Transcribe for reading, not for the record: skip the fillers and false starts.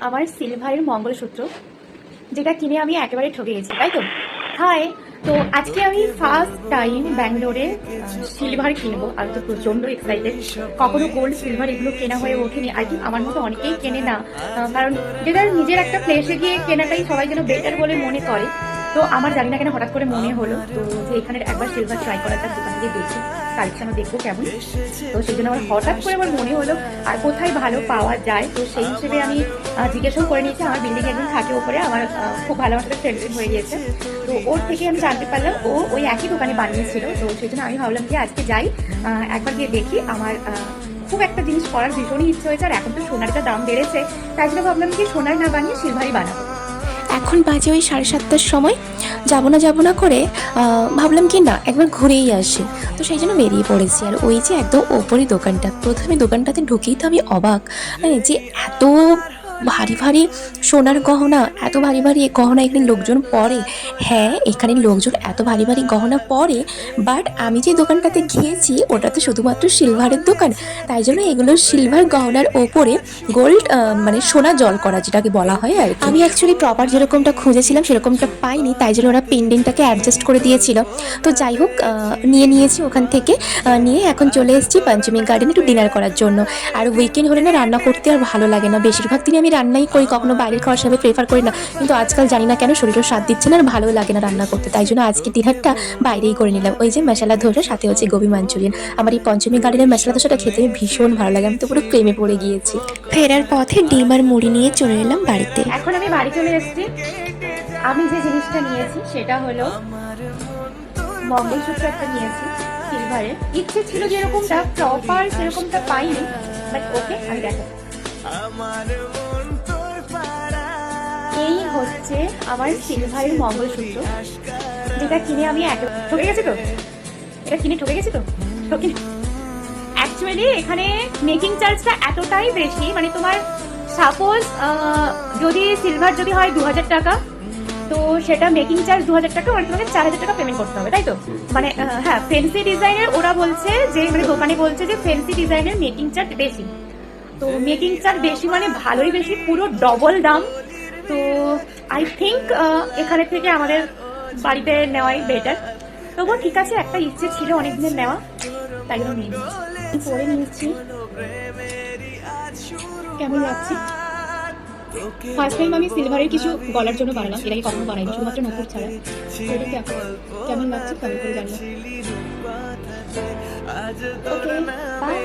আমার সিলভারের মঙ্গলসূত্র, যেটা কিনে আমি একেবারে ঠকে গেছি, তাই তো? হাই, তো আজকে আমি ফার্স্ট টাইম ব্যাঙ্গালোরে সিলভার কিনবো। আমি তো প্রচন্ড এক্সাইটেড। কখনো গোল্ড সিলভার এগুলো কেনা হয়ে ওঠেনি। আই থিঙ্ক আমার মতো অনেকেই কেনে না, কারণ যেটা নিজের একটা প্লেসে গিয়ে কেনাটাই সবাই যেন বেটার বলে মনে করে। তো আমার জানি না কেন হঠাৎ করে মনে হলো তো যে এখানে একবার সিলভার ট্রাই করা যাক, দোকানে গিয়ে দেখি কালেকশনও দেখবো কেমন। তো সেই জন্য আমার হঠাৎ করে আমার মনে হলো আর কোথায় ভালো পাওয়া যায়। তো সেই হিসেবে আমি জিজ্ঞাসাও করে নিয়েছি। আমার বিল্ডিং একজন থাকে ওপরে, আমার খুব ভালো আমার সাথে ফ্রেন্ডশিপ হয়ে গিয়েছে। তো ওর থেকে আমি জানতে পারলাম ও ওই একই দোকানে বানিয়েছিল। তো সেই জন্য আমি ভাবলাম যে আজকে যাই, একবার গিয়ে দেখি। আমার খুব একটা জিনিস করার ভীষণই ইচ্ছে হয়েছে, আর এখন তো সোনারটা দাম বেড়েছে, তাই জন্য ভাবলাম কি সোনার না বানিয়ে সিলভারই বানাবো। এখন বাজে ওই 7:30টার সময়। যাবো না করে ভাবলাম কি না একবার ঘুরেই আসি। তো সেই জন্য বেরিয়ে পড়েছি। আর ওই যে একদম ওপরই দোকানটা, প্রথমে দোকানটাতে ঢুকেই তো আমি অবাক, যে এত ভারী ভারী সোনার গহনা, এত ভারী ভারী গহনা এখানে লোকজন পরে। হ্যাঁ, এখানে লোকজন এত ভারী ভারী গহনা পরে, বাট আমি যে দোকানটাতে গিয়েছি ওটা তো শুধুমাত্র সিলভারের দোকান। তাই জন্য এগুলো সিলভার গহনার ওপরে গোল্ড মানে সোনা জল করা যেটাকে বলা হয় আর কি। আমি অ্যাকচুয়ালি প্রপার যেরকমটা খুঁজেছিলাম সেরকমটা পাইনি, তাই জন্য ওরা পেন্ডিংটাকে অ্যাডজাস্ট করে দিয়েছিল। তো যাই হোক, নিয়েছি ওখান থেকে। নিয়ে এখন চলে এসেছি পঞ্চমী গার্ডেনে একটু ডিনার করার জন্য। আর উইকেন্ড হলে না রান্না করতে আর ভালো লাগে না, বেশিরভাগ দিন আমি রান্নাই করি, কখনো বাইরের খাওয়ার হিসাবে প্রেফার করি না। কিন্তু আজকাল জানি না কেন শরীরও সাথ দিচ্ছে না আর ভালো লাগে না রান্না করতে, তাই জন্য আজকে ডিনারটা বাইরেই করে নিলাম। ওই যে মশলা ধোসা, সাথে হচ্ছে গোবি মাঞ্চুরিয়ান। আমার এই পঞ্চমী গার্ডেনের মশলা ধোসাটা খেতে ভীষণ ভালো লাগে, আমি তো পুরো প্রেমে পড়ে গিয়েছি। ফেরার পথে ডিম আর মুড়ি নিয়ে চলে এলাম বাড়িতে। এখন আমি বাড়ি চলে এসেছি। আমি যে জিনিসটা নিয়েছি সেটা হলো মঙ্গলসূত্র একটা নিয়েছি সিলভারের। ইচ্ছে ছিল যেরকমটা প্রপার সেরকমটা পাইনি, বাট ওকে আমি দেখাবো। এই হচ্ছে আমার সিলভারের মঙ্গলসূত্র, যেটা কিনে আমি ঠকে গেছি তো। এটা কিনে ঠকে গেছি তো অ্যাকচুয়ালি এখানে মেকিং চার্জটা এতটাই বেশি, মানে তোমার সাপোজ যদি সিলভার যদি হয় 2000 টাকা, তো সেটা মেকিং চার্জ 2000 টাকা, মানে তোমাকে 4000 টাকা পেমেন্ট করতে হবে, তাই তো? মানে হ্যাঁ, ফ্যান্সি ডিজাইনের ওরা বলছে যে, মানে দোকানে বলছে যে ফ্যান্সি ডিজাইনের মেকিং চার্জ বেশি। তো মেকিং চার্জ বেশি মানে ভালোই বেশি, পুরো ডবল দাম। তো আই থিঙ্ক এখানে থেকে আমাদের বাড়িতে নেওয়াই বেটার। তবুও ঠিক আছে, একটা ইচ্ছে ছিল অনেকদিনের নেওয়া, তাই জন্য নিয়ে নিচ্ছি। পরে নিয়েছি, কেমন লাগছে? ফার্স্ট টাইম আমি সিলভারের কিছু গলার জন্য বানালাম, এর আগে কখনো বানাইনি, শুধুমাত্র নকুর ছাড়া। কেমন লাগছে কমেন্ট করে জানিও। ওকে, বাই।